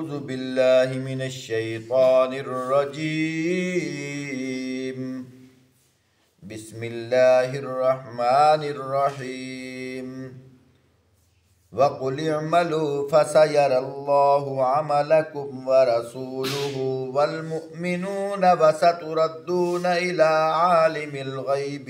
أعوذ بالله من الشيطان الرجيم بسم الله الرحمن الرحيم وقل اعملوا فسيرى الله عملكم ورسوله والمؤمنون وستردون إلى عالم الغيب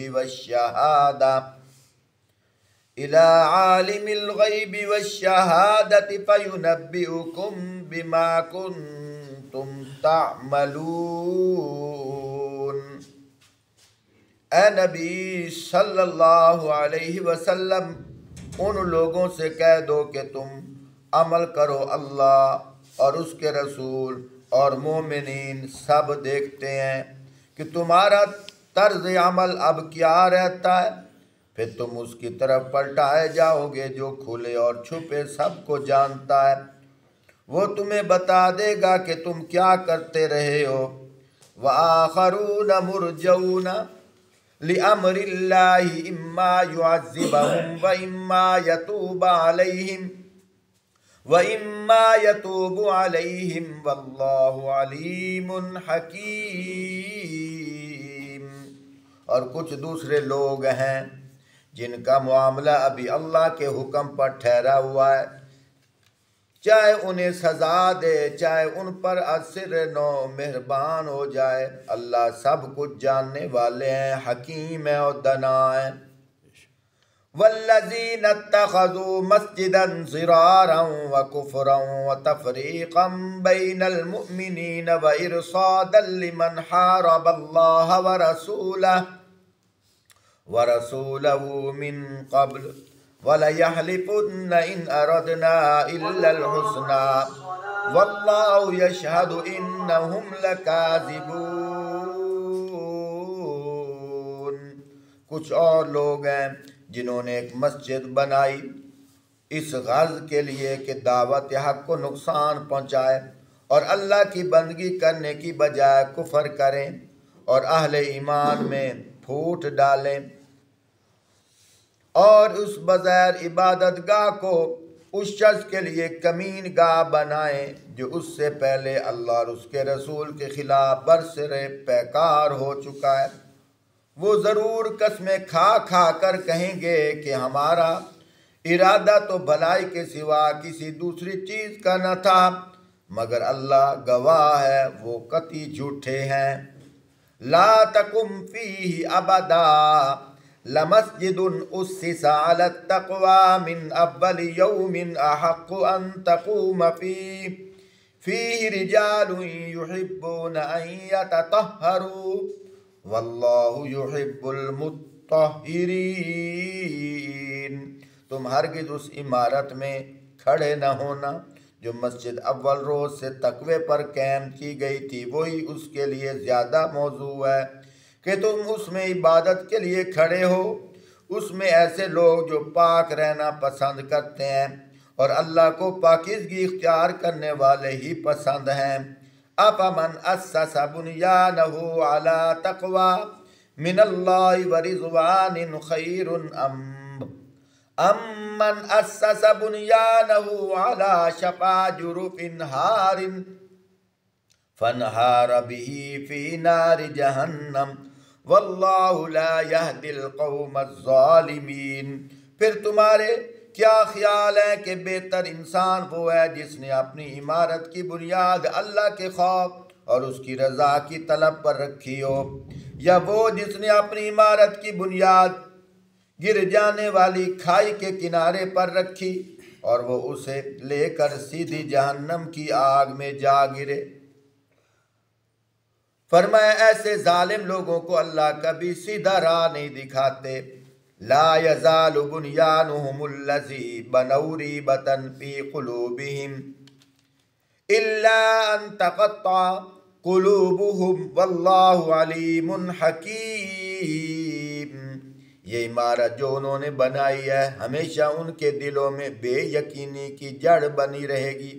والشهادة فينبئكم بما كنتم تعملون۔ اے نبی صلی اللہ علیہ وسلم ان لوگوں سے کہہ دو کہ تم عمل کرو، اللہ اور اس کے رسول اور مومنین سب دیکھتے ہیں کہ تمہارا طرز عمل اب کیا رہتا ہے، پھر تم اس کی طرف پلٹائے جاؤ گے جو کھلے اور چھپے سب کو جانتا ہے، وہ تمہیں بتا دے گا کہ تم کیا کرتے رہے ہو۔ وآخرون مرجون لأمر اللہ اما يعذبهم وإما يتوب عليهم واللہ علیم حکیم۔ اور کچھ دوسرے لوگ ہیں جن کا معاملہ ابھی اللہ کے حکم پر ٹھہرا ہوا ہے، چاہے انہیں سزا دے چاہے ان پر اثر نو مہربان ہو جائے، اللہ سب کچھ جاننے والے ہیں، حکیم ہے اور دانا ہے۔ والذین اتخذوا مسجدا ضرارا وکفرا وتفریقا بین المؤمنین وارصادا لمن حارب اللہ ورسولہ من قبل وَلَيَحْلِفُنَّ إِنْ أَرَدْنَا إِلَّا الْحُسْنَى وَاللَّهُ يَشْهَدُ إِنَّهُمْ لَكَاذِبُونَ۔ کچھ اور لوگ ہیں جنہوں نے ایک مسجد بنائی اس غرض کے لیے کہ دعوت حق کو نقصان پہنچائے اور اللہ کی بندگی کرنے کی بجائے کفر کریں اور اہل ایمان میں پھوٹ ڈالیں، اور اس بغیر عبادت گاہ کو اس شخص کے لیے کمین گاہ بنائیں جو اس سے پہلے اللہ اور اس کے رسول کے خلاف برسر پیکار ہو چکا ہے۔ وہ ضرور قسمیں کھا کھا کر کہیں گے کہ ہمارا ارادہ تو بھلائی کے سوا کسی دوسری چیز کا نہ تھا، مگر اللہ گواہ ہے وہ قطعی جھوٹے ہیں۔ لا تقم فیہ ابدا لمسجد اسس علی التقوی من اول یوم احق ان تقوم فیہ رجال یحبون ان یتطہروا واللہ یحب المطہرین۔ تم ہرگز اس عمارت میں کھڑے نہ ہونا جو مسجد اول روز سے تقوی پر قائم کی گئی تھی، وہی اس کے لیے زیادہ موضوع ہے کہ تم اس میں عبادت کے لیے کھڑے ہو۔ اس میں ایسے لوگ جو پاک رہنا پسند کرتے ہیں اور اللہ کو پاکیزگی اختیار کرنے والے ہی پسند ہیں۔ افمن اسس بنیانہ علی تقوی من اللہ ورضوان خیر ام من اسس بنیانہ علی شفا جرف ہار فانہار بہ فی نار جہنم واللہ لا یہدی القوم الظالمین۔ پھر تمہارے کیا خیال ہے کہ بہتر انسان وہ ہے جس نے اپنی عمارت کی بنیاد اللہ کے خوف اور اس کی رضا کی طلب پر رکھی ہو، یا وہ جس نے اپنی عمارت کی بنیاد گر جانے والی کھائی کے کنارے پر رکھی اور وہ اسے لے کر سیدھی جہنم کی آگ میں جا گرے۔ فرمایا ایسے ظالم لوگوں کو اللہ کبھی سیدھا راہ نہیں دکھاتے۔ لا یزال بنیانہم الذی بنوا ریبۃ فی قلوبہم الا ان تقطع قلوبہم واللہ علیم حکیم۔ یہ عمارت جو انہوں نے بنائی ہے ہمیشہ ان کے دلوں میں بے یقینی کی جڑ بنی رہے گی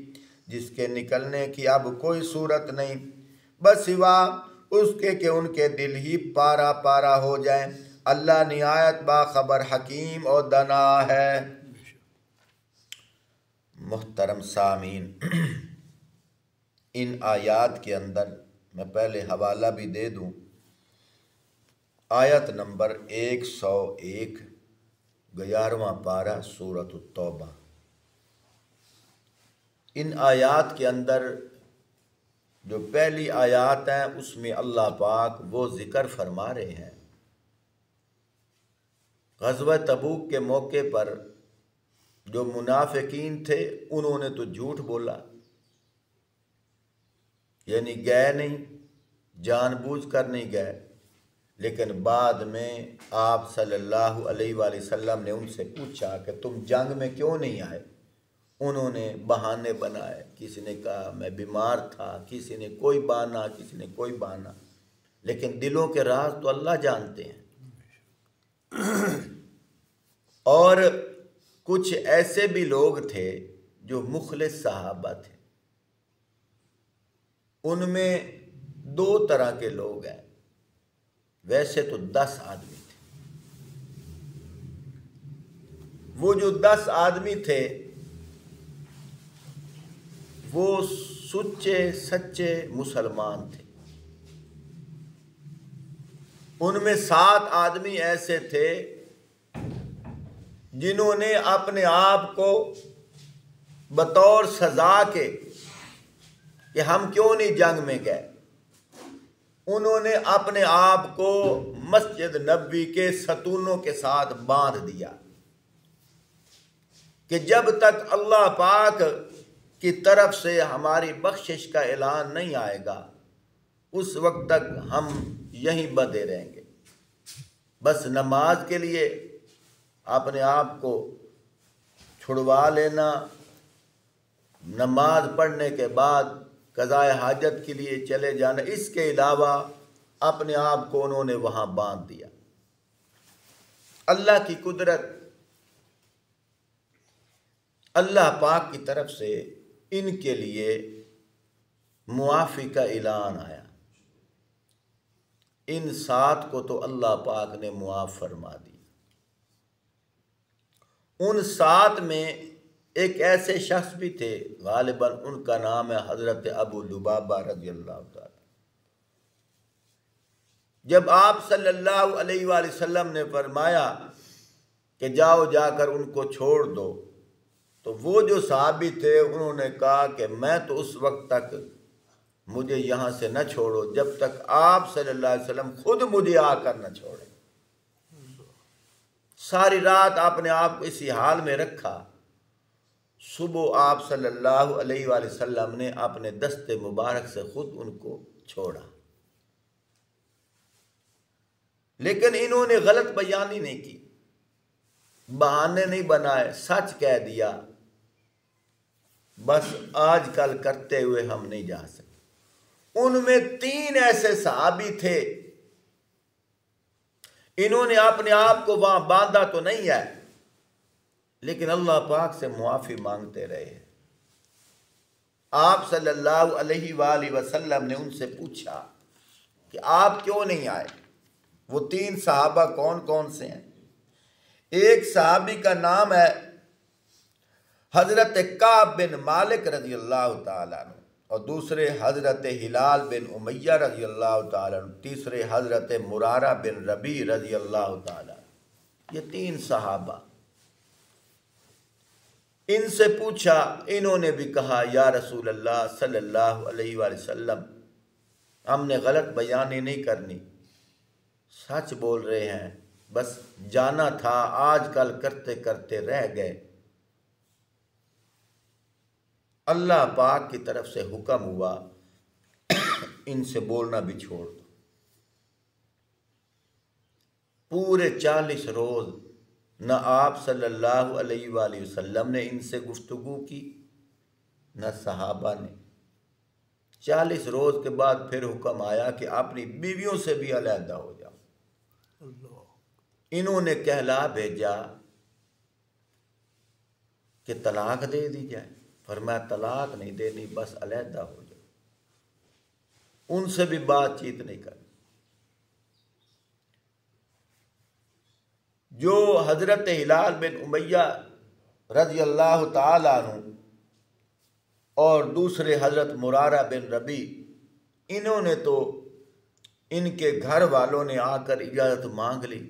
جس کے نکلنے کی اب کوئی صورت نہیں، بس سوا اس کے کہ ان کے دل ہی پارا پارا ہو جائیں۔ اللہ نہایت باخبر حکیم اور دانا ہے۔ محترم سامعین، ان آیات کے اندر میں پہلے حوالہ بھی دے دوں، آیت نمبر 101، 11واں پارہ سورۃ التوبہ۔ ان آیات کے اندر جو پہلی آیات ہیں اس میں اللہ پاک وہ ذکر فرما رہے ہیں غزوہ تبوک کے موقع پر جو منافقین تھے انہوں نے تو جھوٹ بولا، یعنی گئے نہیں، جان بوجھ کر نہیں گئے، لیکن بعد میں آپ صلی اللہ علیہ وآلہ وسلم نے ان سے پوچھا کہ تم جنگ میں کیوں نہیں آئے؟ انہوں نے بہانے بنائے، کسی نے کہا میں بیمار تھا، کسی نے کوئی بہانہ، کسی نے کوئی بہانہ، لیکن دلوں کے راز تو اللہ جانتے ہیں۔ اور کچھ ایسے بھی لوگ تھے جو مخلص صحابہ تھے، ان میں 2 طرح کے لوگ ہیں، ویسے تو 10 آدمی تھے۔ وہ جو 10 آدمی تھے وہ سچے سچے مسلمان تھے۔ ان میں 7 آدمی ایسے تھے جنہوں نے اپنے آپ کو بطور سزا کے کہ ہم کیوں نہیں جنگ میں گئے، انہوں نے اپنے آپ کو مسجد نبوی کے ستونوں کے ساتھ باندھ دیا کہ جب تک اللہ پاک کی طرف سے ہماری بخشش کا اعلان نہیں آئے گا اس وقت تک ہم یہیں بندھے رہیں گے۔ بس نماز کے لیے اپنے آپ کو چھڑوا لینا، نماز پڑھنے کے بعد قضاء حاجت کے لیے چلے جانا، اس کے علاوہ اپنے آپ کو انہوں نے وہاں باندھ دیا۔ اللہ کی قدرت، اللہ پاک کی طرف سے ان کے لیے معافی کا اعلان آیا۔ ان 7 کو تو اللہ پاک نے معاف فرما دی۔ ان 7 میں ایک ایسے شخص بھی تھے، غالباً ان کا نام ہے حضرت ابو لبابہ رضی اللہ تعالی۔ جب آپ صلی اللہ علیہ وآلہ وسلم نے فرمایا کہ جاؤ جا کر ان کو چھوڑ دو، تو وہ جو صحابی تھے انہوں نے کہا کہ میں تو اس وقت تک مجھے یہاں سے نہ چھوڑو جب تک آپ صلی اللہ علیہ وسلم خود مجھے آ کر نہ چھوڑیں۔ ساری رات اپنے آپ کو اسی حال میں رکھا، صبح آپ صلی اللہ علیہ وآلہ وسلم نے اپنے دست مبارک سے خود ان کو چھوڑا۔ لیکن انہوں نے غلط بیانی نہیں کی، بہانے نہیں بنائے، سچ کہہ دیا بس آج کل کرتے ہوئے ہم نہیں جا سکتے۔ ان میں 3 ایسے صحابی تھے، انہوں نے اپنے آپ کو وہاں باندھا تو نہیں ہے لیکن اللہ پاک سے معافی مانگتے رہے۔ آپ صلی اللہ علیہ وآلہ وسلم نے ان سے پوچھا کہ آپ کیوں نہیں آئے؟ وہ 3 صحابہ کون کون سے ہیں؟ ایک صحابی کا نام ہے حضرت کعب بن مالک رضی اللہ تعالیٰ عنہ، اور دوسرے حضرت ہلال بن امیہ رضی اللہ تعالیٰ عنہ، تیسرے حضرت مرارہ بن ربیع رضی اللہ تعالیٰ عنہ۔ یہ 3 صحابہ۔ ان سے پوچھا، انہوں نے بھی کہا یا رسول اللہ صلی اللہ علیہ وآلہ وسلم ہم نے غلط بیانی نہیں کرنی، سچ بول رہے ہیں، بس جانا تھا، آج کل کرتے کرتے رہ گئے۔ اللہ پاک کی طرف سے حکم ہوا ان سے بولنا بھی چھوڑ دو۔ پورے 40 روز نہ آپ صلی اللہ علیہ وآلہ وسلم نے ان سے گفتگو کی نہ صحابہ نے۔ 40 روز کے بعد پھر حکم آیا کہ اپنی بیویوں سے بھی علیحدہ ہو جاؤ۔ انہوں نے کہلا بھیجا کہ طلاق دے دی جائے، فرمایا طلاق نہیں دینی، بس علیحدہ ہو جاؤ، ان سے بھی بات چیت نہیں کرنی۔ جو حضرت ہلال بن امیہ رضی اللہ تعالیٰ عنہ اور دوسرے حضرت مرارہ بن ربی، انہوں نے تو ان کے گھر والوں نے آ کر اجازت مانگ لی،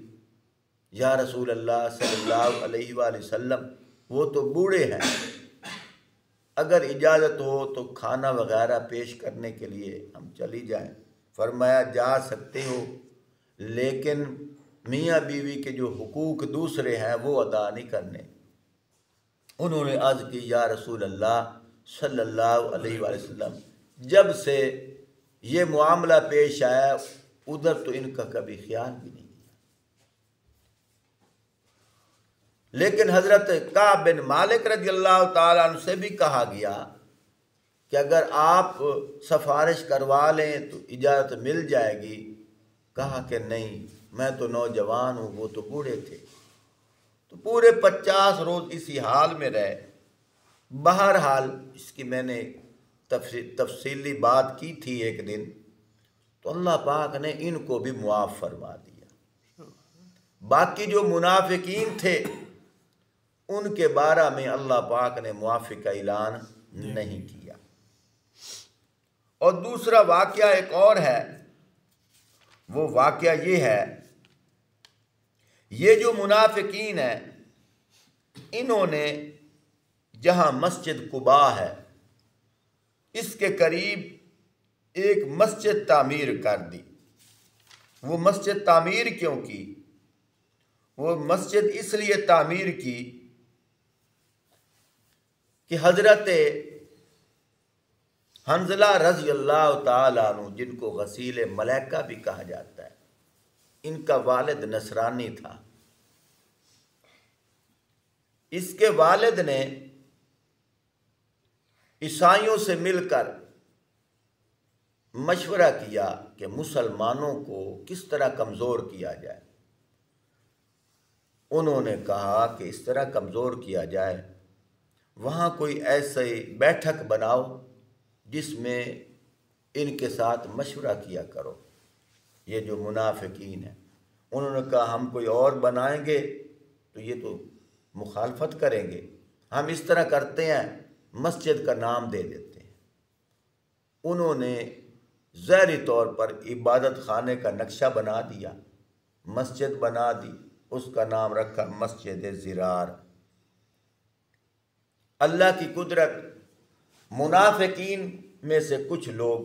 یا رسول اللہ صلی اللہ علیہ وآلہ وسلم وہ تو بوڑھے ہیں، اگر اجازت ہو تو کھانا وغیرہ پیش کرنے کے لیے ہم چلی جائیں۔ فرمایا جا سکتے ہو، لیکن میاں بیوی کے جو حقوق دوسرے ہیں وہ ادا نہیں کرنے۔ انہوں نے عرض کی یا رسول اللہ صلی اللہ علیہ وآلہ وسلم، جب سے یہ معاملہ پیش آیا ادھر تو ان کا کبھی خیال بھی نہیں کیا۔ لیکن حضرت کعب بن مالک رضی اللہ تعالیٰ عنہ سے بھی کہا گیا کہ اگر آپ سفارش کروا لیں تو اجازت مل جائے گی۔ کہا کہ نہیں، میں تو نوجوان ہوں، وہ تو بوڑھے تھے۔ تو پورے 50 روز اسی حال میں رہے۔ بہرحال اس کی میں نے تفصیلی بات کی تھی ایک دن، تو اللہ پاک نے ان کو بھی معاف فرما دیا۔ باقی جو منافقین تھے ان کے بارے میں اللہ پاک نے معافی کا اعلان نہیں کیا۔ اور دوسرا واقعہ ایک اور ہے، وہ واقعہ یہ ہے، یہ جو منافقین ہیں انہوں نے جہاں مسجد قباء ہے اس کے قریب ایک مسجد تعمیر کر دی۔ وہ مسجد تعمیر کیوں کی؟ وہ مسجد اس لیے تعمیر کی کہ حضرت حنظلہ رضی اللہ تعالیٰ عنہ، جن کو غسیل ملائکہ بھی کہا جاتا ہے، ان کا والد نصرانی تھا۔ اس کے والد نے عیسائیوں سے مل کر مشورہ کیا کہ مسلمانوں کو کس طرح کمزور کیا جائے۔ انہوں نے کہا کہ اس طرح کمزور کیا جائے، وہاں کوئی ایسے بیٹھک بناؤ جس میں ان کے ساتھ مشورہ کیا کرو، یہ جو منافقین ہیں۔ انہوں نے کہا ہم کوئی اور بنائیں گے تو یہ تو مخالفت کریں گے، ہم اس طرح کرتے ہیں مسجد کا نام دے دیتے ہیں۔ انہوں نے ظاہری طور پر عبادت خانے کا نقشہ بنا دیا، مسجد بنا دی، اس کا نام رکھا مسجد زرار۔ اللہ کی قدرت، منافقین میں سے کچھ لوگ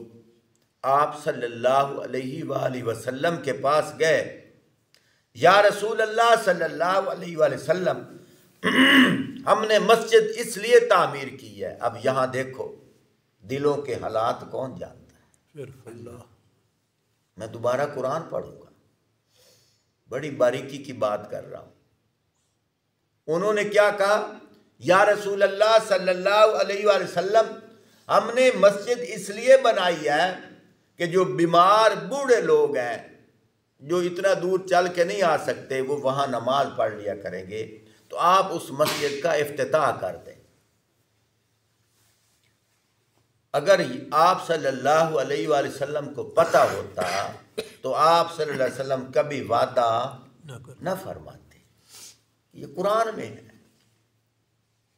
آپ صلی اللہ علیہ وآلہ وسلم کے پاس گئے، یا رسول اللہ صلی اللہ علیہ وآلہ وسلم، ہم نے مسجد اس لیے تعمیر کی ہے، اب یہاں دیکھو دلوں کے حالات کون جانتا ہے۔ میں دوبارہ قرآن پڑھوں گا، بڑی باریکی کی بات کر رہا ہوں۔ انہوں نے کیا کہا؟ یا رسول اللہ صلی اللہ علیہ وآلہ وسلم، ہم نے مسجد اس لیے بنائی ہے کہ جو بیمار بوڑھے لوگ ہیں جو اتنا دور چل کے نہیں آ سکتے، وہ وہاں نماز پڑھ لیا کریں گے، تو آپ اس مسجد کا افتتاح کر دیں۔ اگر آپ صلی اللہ علیہ وآلہ وسلم کو پتہ ہوتا تو آپ صلی اللہ علیہ وسلم کبھی وعدہ نہ فرماتے۔ یہ قرآن میں ہے،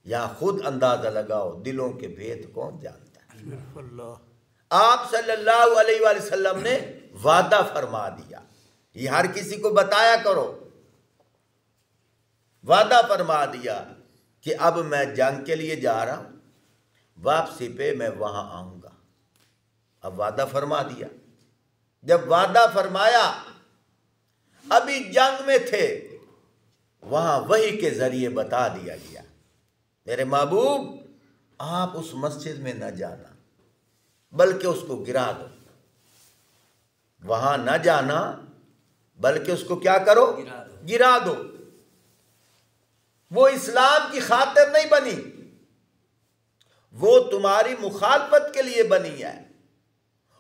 یا خود اندازہ لگاؤ دلوں کے بھید کون جانتا ہے۔ آپ صلی اللہ علیہ وآلہ وسلم نے وعدہ فرما دیا، یہ ہر کسی کو بتایا کرو، وعدہ فرما دیا کہ اب میں جنگ کے لیے جا رہا ہوں، واپسی پہ میں وہاں آؤں گا۔ اب وعدہ فرما دیا، جب وعدہ فرمایا ابھی جنگ میں تھے، وہاں وحی کے ذریعے بتا دیا گیا میرے محبوب آپ اس مسجد میں نہ جانا بلکہ اس کو گرا دو، وہاں نہ جانا بلکہ اس کو کیا کرو؟ گرا دو۔ وہ اسلام کی خاطر نہیں بنی، وہ تمہاری مخالفت کے لیے بنی ہے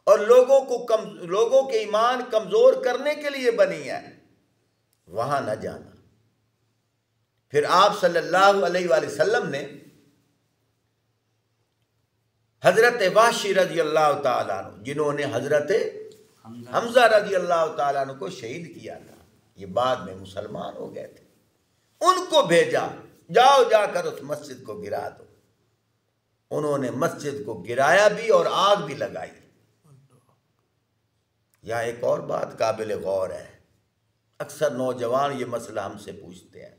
اور لوگوں کے ایمان کمزور کرنے کے لیے بنی ہے، وہاں نہ جانا۔ پھر آپ صلی اللہ علیہ وآلہ وسلم نے حضرت وحشی رضی اللہ تعالیٰ عنہ، جنہوں نے حضرت حمزہ رضی اللہ تعالیٰ عنہ کو شہید کیا تھا، یہ بعد میں مسلمان ہو گئے تھے، ان کو بھیجا، جاؤ جا کر اس مسجد کو گرا دو۔ انہوں نے مسجد کو گرایا بھی اور آگ بھی لگائی۔ یہاں ایک اور بات قابل غور ہے، اکثر نوجوان یہ مسئلہ ہم سے پوچھتے ہیں،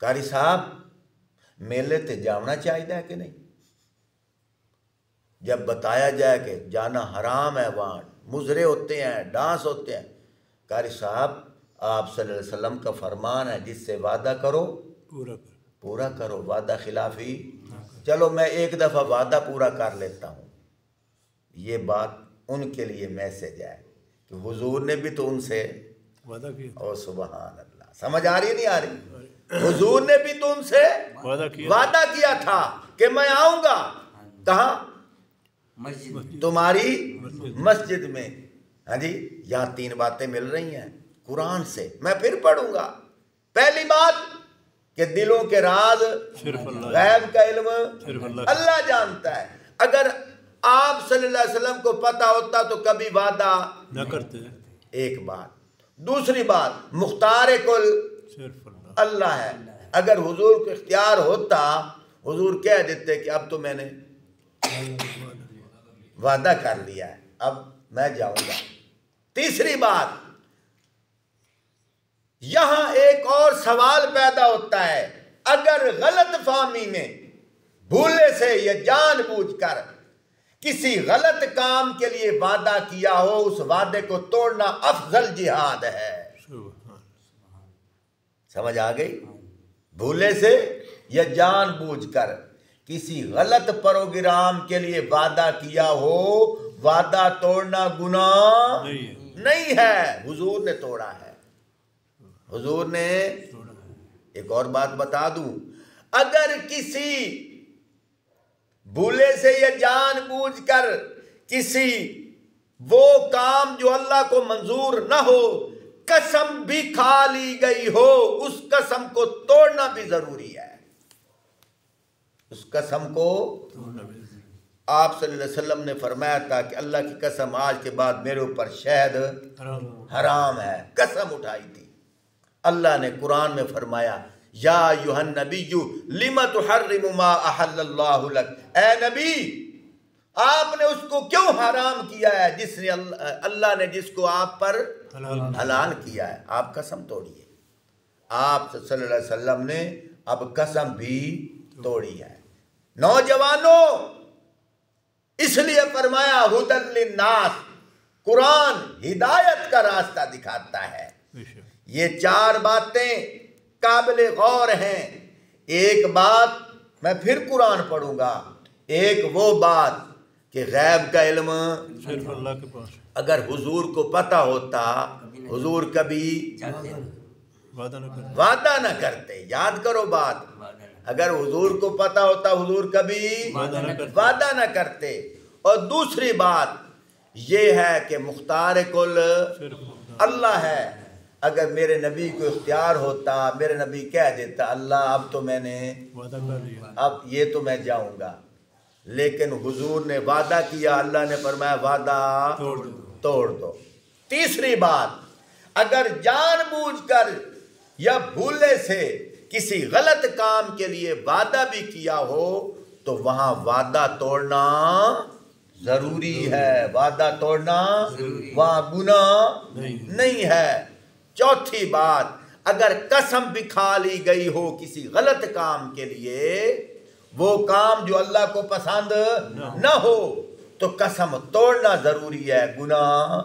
قاری صاحب میلے تے جانا چاہیے کہ نہیں؟ جب بتایا جائے کہ جانا حرام ہے، وہاں مضرے ہوتے ہیں، ڈانس ہوتے ہیں، قاری صاحب آپ صلی اللہ علیہ وسلم کا فرمان ہے جس سے وعدہ کرو پورا کرو، وعدہ خلافی۔ چلو میں ایک دفعہ وعدہ پورا کر لیتا ہوں۔ یہ بات ان کے لیے میسج ہے کہ حضور نے بھی تو ان سے وعدہ کیا، اور سبحان اللہ، سمجھ آ رہی نہیں آ رہی؟ حضور نے بھی تو ان سے وعدہ کیا تھا کہ میں آؤں گا، کہاں؟ تمہاری مسجد میں۔ ہاں جی، یہاں 3 باتیں مل رہی ہیں قرآن سے، میں پھر پڑھوں گا۔ پہلی بات کہ دلوں کے راز غیب کا علم اللہ جانتا ہے۔ اگر آپ صلی اللہ علیہ وسلم کو پتہ ہوتا تو کبھی وعدہ نہ کرتے۔ ایک بات۔ دوسری بات، مختار کل اللہ ہے۔ اگر حضور کو اختیار ہوتا، حضور کہہ دیتے کہ اب تو میں نے وعدہ کر لیا ہے، اب میں جاؤں گا۔ تیسری بات، یہاں ایک اور سوال پیدا ہوتا ہے، اگر غلط فہمی میں بھولے سے یا جان بوجھ کر کسی غلط کام کے لیے وعدہ کیا ہو، اس وعدے کو توڑنا افضل جہاد ہے۔ سمجھ آ گئی؟ بھولے سے یا جان بوجھ کر کسی غلط پروگرام کے لیے وعدہ کیا ہو، وعدہ توڑنا گناہ نہیں ہے، حضور نے توڑا ہے۔ حضور نے ایک اور بات بتا دوں، اگر کسی بھولے سے یا جان بوجھ کر کسی وہ کام جو اللہ کو منظور نہ ہو قسم بھی کھا لی گئی ہو، اس قسم کو توڑنا بھی ضروری ہے۔ اس قسم کو آپ صلی اللہ علیہ وسلم نے فرمایا تھا کہ اللہ کی قسم آج کے بعد میرے اوپر شہد حرام ہے، قسم اٹھائی تھی۔ اللہ نے قرآن میں فرمایا یا ایھا النبی لم تحرم ما احل اللہ لک، اے نبی آپ نے اس کو کیوں حرام کیا ہے جس نے اللہ نے جس کو آپ پر حلال کیا ہے۔ آپ قسم توڑیے۔ آپ صلی اللہ علیہ وسلم نے اب قسم بھی توڑی ہے۔ نوجوانوں، اس لیے فرمایا ھدی للناس، قرآن ہدایت کا راستہ دکھاتا ہے۔ یہ 4 باتیں قابل غور ہیں۔ ایک بات میں پھر قرآن پڑھوں گا، ایک وہ بات کہ غیب کا علم صرف اللہ کے پاس، اگر حضور کو پتہ ہوتا حضور کبھی وعدہ نہ کرتے۔ یاد کرو بات، اگر حضور کو پتہ ہوتا حضور کبھی وعدہ نہ کرتے۔ اور دوسری بات یہ ہے کہ مختار کل اللہ ہے۔ اگر میرے نبی کو اختیار ہوتا، میرے نبی کہہ دیتا اللہ اب تو میں نے اب یہ تو میں جاؤں گا، لیکن حضور نے وعدہ کیا، اللہ نے فرمایا وعدہ توڑ دو۔ تیسری بات، اگر جان بوجھ کر یا بھولے سے کسی غلط کام کے لیے وعدہ بھی کیا ہو تو وہاں وعدہ توڑنا ضروری ہے، وعدہ توڑنا وہاں گناہ نہیں ہے۔ چوتھی بات، اگر قسم بھی کھا لی گئی ہو کسی غلط کام کے لیے، وہ کام جو اللہ کو پسند نہ ہو تو قسم توڑنا ضروری ہے، گناہ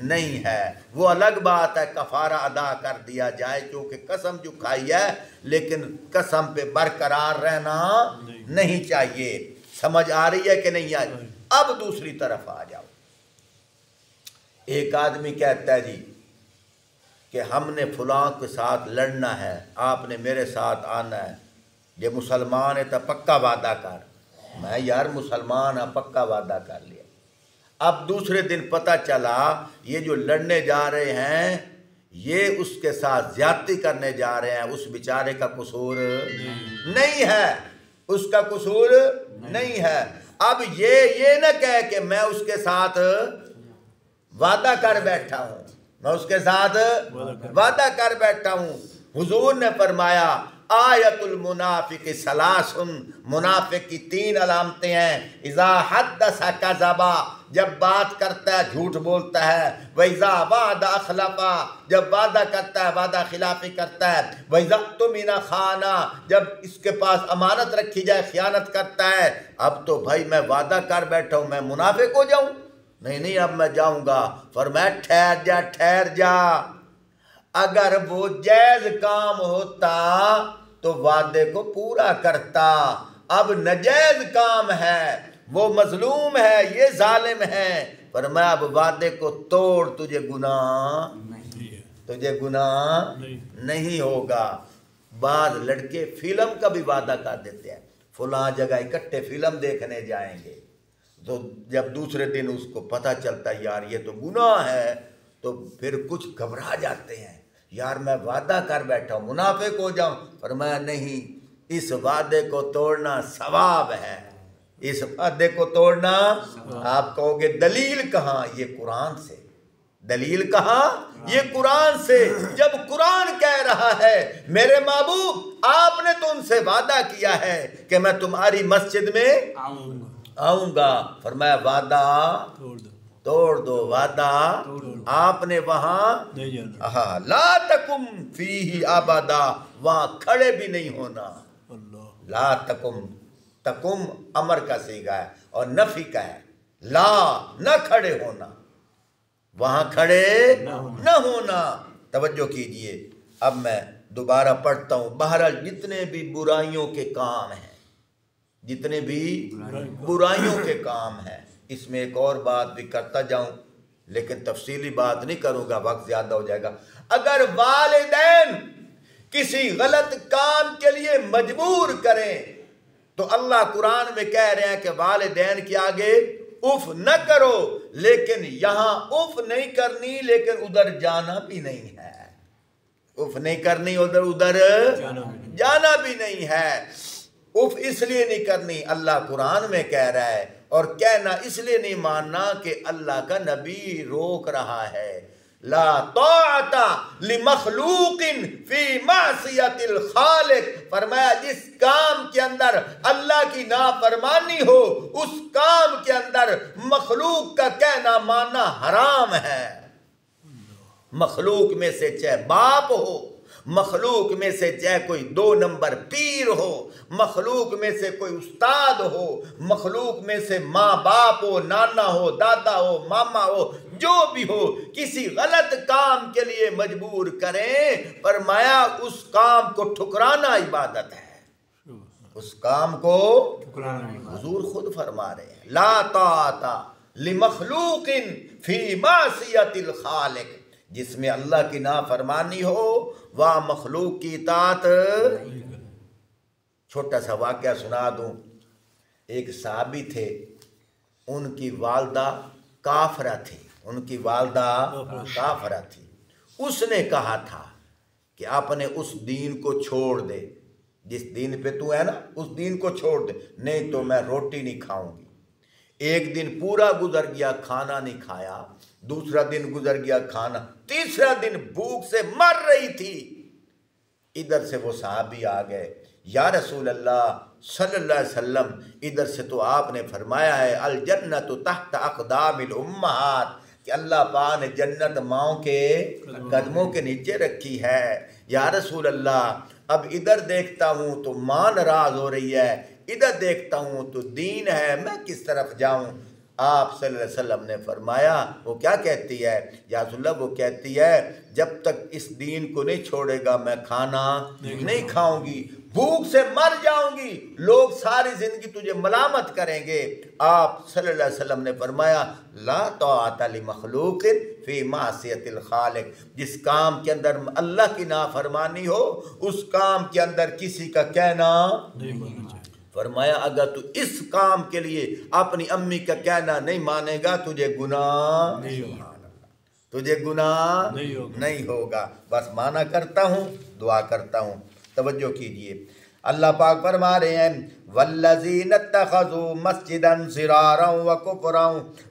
نہیں ہے۔ وہ الگ بات ہے کفارہ ادا کر دیا جائے کیونکہ قسم جو کھائی ہے، لیکن قسم پہ برقرار رہنا نہیں چاہیے۔ سمجھ آ رہی ہے کہ نہیں آ رہی؟ اب دوسری طرف آ جاؤ۔ ایک آدمی کہتا ہے جی کہ ہم نے فلاں کے ساتھ لڑنا ہے، آپ نے میرے ساتھ آنا ہے، یہ مسلمان ہے تو پکا وعدہ کر۔ میں یار مسلمان ہاں، پکا وعدہ کر لیا۔ اب دوسرے دن پتہ چلا یہ جو لڑنے جا رہے ہیں یہ اس کے ساتھ زیادتی کرنے جا رہے ہیں، اس بیچارے کا قصور نہیں ہے، اس کا قصور نہیں ہے۔ اب یہ نہ کہے کہ میں اس کے ساتھ وعدہ کر بیٹھا ہوں، میں اس کے ساتھ وعدہ کر بیٹھا ہوں۔ حضور نے فرمایا آیت المنافق ثلاث، منافق کی 3 علامتیں ہیں، اذا حدث کذب، جب بات کرتا ہے جھوٹ بولتا ہے، وَإِذَا وَعَدَ أَخْلَفَ، جب وعدہ کرتا ہے وعدہ خلافی کرتا ہے، وَإِذَا اؤْتُمِنَ خَانَ، جب اس کے پاس امانت رکھی جائے خیانت کرتا ہے۔ اب تو بھائی میں وعدہ کر بیٹھا ہوں، میں منافق ہو جاؤں؟ نہیں اب میں جاؤں گا۔ فرمایا ٹھہر جا، اگر وہ جائز کام ہوتا تو وعدے کو پورا کرتا، اب ناجائز کام ہے، وہ مظلوم ہے، یہ ظالم ہے، فرمایا اب وعدے کو توڑ، تجھے گناہ نہیں ہوگا۔ بعض لڑکے فلم کا بھی وعدہ کر دیتے ہیں، فلاں جگہ اکٹھے فلم دیکھنے جائیں گے، تو جب دوسرے دن اس کو پتہ چلتا ہے یار یہ تو گناہ ہے، تو پھر کچھ گھبرا جاتے ہیں، یار میں وعدہ کر بیٹھا ہوں منافق ہو جاؤں، فرمایا نہیں، اس وعدے کو توڑنا ثواب ہے، اس وعدے کو توڑنا۔ آپ کہو گے دلیل کہاں؟ یہ قرآن سے۔ دلیل کہاں؟ یہ قرآن سے۔ جب قرآن کہہ رہا ہے میرے محبوب آپ نے تو ان سے وعدہ کیا ہے کہ میں تمہاری مسجد میں آؤں گا، فرمایا وعدہ توڑ دو، وعدہ آپ نے وہاں لا تکم فیہ ابدا، وہاں کھڑے بھی نہیں ہونا۔ لا تکم امر کا صیغہ ہے اور نفی کا ہے، لا نہ کھڑے ہونا، وہاں کھڑے نہ ہونا۔ توجہ کیجئے، اب میں دوبارہ پڑھتا ہوں۔ بہرحال جتنے بھی برائیوں کے کام ہیں، جتنے بھی برائیوں کے کام ہیں، اس میں ایک اور بات بھی کرتا جاؤں، لیکن تفصیلی بات نہیں کروں گا، وقت زیادہ ہو جائے گا۔ اگر والدین کسی غلط کام کے لیے مجبور کریں تو اللہ قرآن میں کہہ رہے ہیں کہ والدین کے آگے اف نہ کرو، لیکن یہاں اف نہیں کرنی، لیکن ادھر جانا بھی نہیں ہے۔ اف نہیں کرنی، ادھر جانا بھی نہیں ہے۔ اف اس لیے نہیں کرنی، اللہ قرآن میں کہہ رہا ہے، اور کہنا اس لیے نہیں ماننا کہ اللہ کا نبی روک رہا ہے۔ لا طاعت لمخلوق فی معصیت الخالق، فرمایا جس کام کے اندر اللہ کی نافرمانی ہو اس کام کے اندر مخلوق کا کہنا ماننا حرام ہے۔ مخلوق میں سے چاہے باپ ہو، مخلوق میں سے چاہے کوئی 2 نمبر پیر ہو، مخلوق میں سے کوئی استاد ہو، مخلوق میں سے ماں باپ ہو، نانا ہو، دادا ہو، ماما ہو، جو بھی ہو، کسی غلط کام کے لیے مجبور کریں، فرمایا اس کام کو ٹھکرانا عبادت ہے۔ اس کام کو حضور خود فرما رہے ہیں، لا طاعت لمخلوق فی معصیت الخالق، جس میں اللہ کی نافرمانی ہو وہ مخلوق کی اطاعت۔ چھوٹا سا واقعہ سنا دوں۔ ایک صحابی تھے، ان کی والدہ کافرہ تھی، اس نے کہا تھا کہ اپنے اس دین کو چھوڑ دے، جس دین پہ تو ہے نا اس دین کو چھوڑ دے، نہیں تو میں روٹی نہیں کھاؤں گی۔ ایک دن پورا گزر گیا، کھانا نہیں کھایا، دوسرا دن گزر گیا، کھانا، تیسرا دن بھوک سے مر رہی تھی۔ ادھر سے وہ صحابی آ گئے، یا رسول اللہ صلی اللہ علیہ وسلم، ادھر سے تو آپ نے فرمایا ہے الجنت تحت اقدام الامہات، کہ اللہ پاک نے جنت ماؤں کے قدموں کے نیچے رکھی ہے۔ یا رسول اللہ اب ادھر دیکھتا ہوں تو ماں ناراض ہو رہی ہے، ادھر دیکھتا ہوں تو دین ہے، میں کس طرف جاؤں؟ آپ صلی اللہ علیہ وسلم نے فرمایا، وہ کیا کہتی ہے یا رسول اللہ؟ وہ کہتی ہے جب تک اس دین کو نہیں چھوڑے گا میں کھانا نہیں کھاؤں گی، بھوک سے مر جاؤں گی، لوگ ساری زندگی تجھے ملامت کریں گے۔ آپ صلی اللہ علیہ وسلم نے فرمایا لا طاعت لمخلوق فی معصیت الخالق، جس کام کے اندر اللہ کی نافرمانی ہو اس کام کے اندر کسی کا کہنا نہیں ماننا چاہیے۔ فرمایا اگر تو اس کام کے لیے اپنی امی کا کہنا نہیں مانے گا تجھے گناہ نہیں ہوگا۔ بس مانا کرتا ہوں، دعا کرتا ہوں، توجہ کیجئے۔ اللہ پاک فرما رہے ہیں والذین اتخذوا مسجدا ضرارا وکفرا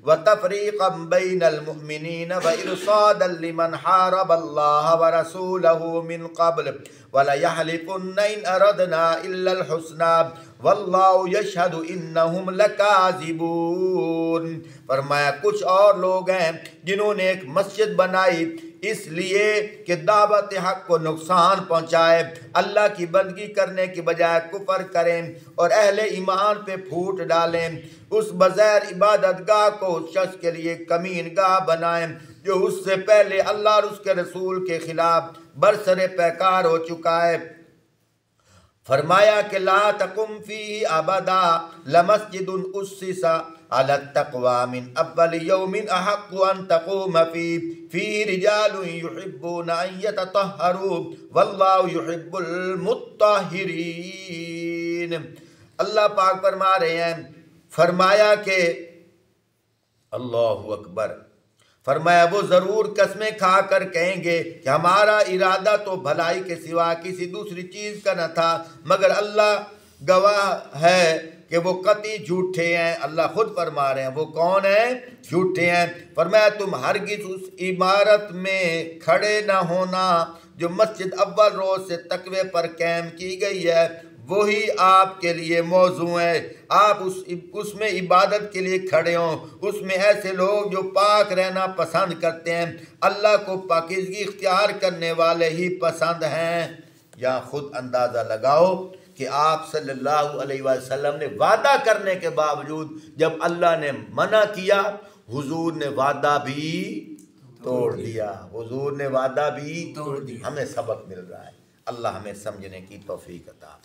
وتفریقا بین المؤمنین وارصادا لمن حارب اللہ ورسولہ من قبل ولیحلفن ان اردنا الا الحسنى واللہ یشہد انہم لکاذبون۔ فرمایا کچھ اور لوگ ہیں جنہوں نے ایک مسجد بنائی اس لیے کہ دعوت حق کو نقصان پہنچائے، اللہ کی بندگی کرنے کی بجائے کفر کریں اور اہل ایمان پہ پھوٹ ڈالیں، اس بغیر عبادت گاہ کو اس شخص کے لیے کمین گاہ بنائیں جو اس سے پہلے اللہ اور اس کے رسول کے خلاف برسر پیکار ہو چکا ہے۔ فرمایا کہ لا تقم فیہ ابدا لمسجد اسس علی التقوی من اول یوم احق ان تقوم فیہ رجال یحبون ان یتطہروا واللہ یحب المطہرین۔ اللہ پاک فرما رہے ہیں، فرمایا کہ اللہ اکبر، فرمایا وہ ضرور قسمیں کھا کر کہیں گے کہ ہمارا ارادہ تو بھلائی کے سوا کسی دوسری چیز کا نہ تھا، مگر اللہ گواہ ہے کہ وہ قطعی جھوٹے ہیں۔ اللہ خود فرما رہے ہیں وہ کون ہیں؟ جھوٹے ہیں۔ فرمایا تم ہرگز اس عمارت میں کھڑے نہ ہونا جو مسجد اول روز سے تقوی پر قائم کی گئی ہے، وہی آپ کے لیے موضوع ہے۔ آپ اس میں عبادت کے لیے کھڑے ہوں، اس میں ایسے لوگ جو پاک رہنا پسند کرتے ہیں، اللہ کو پاکیزگی اختیار کرنے والے ہی پسند ہیں۔ یا خود اندازہ لگاؤ کہ آپ صلی اللہ علیہ وسلم نے وعدہ کرنے کے باوجود جب اللہ نے منع کیا، حضور نے وعدہ بھی توڑ دیا، حضور نے وعدہ بھی توڑ دیا۔ ہمیں سبق مل رہا ہے، اللہ ہمیں سمجھنے کی توفیق عطا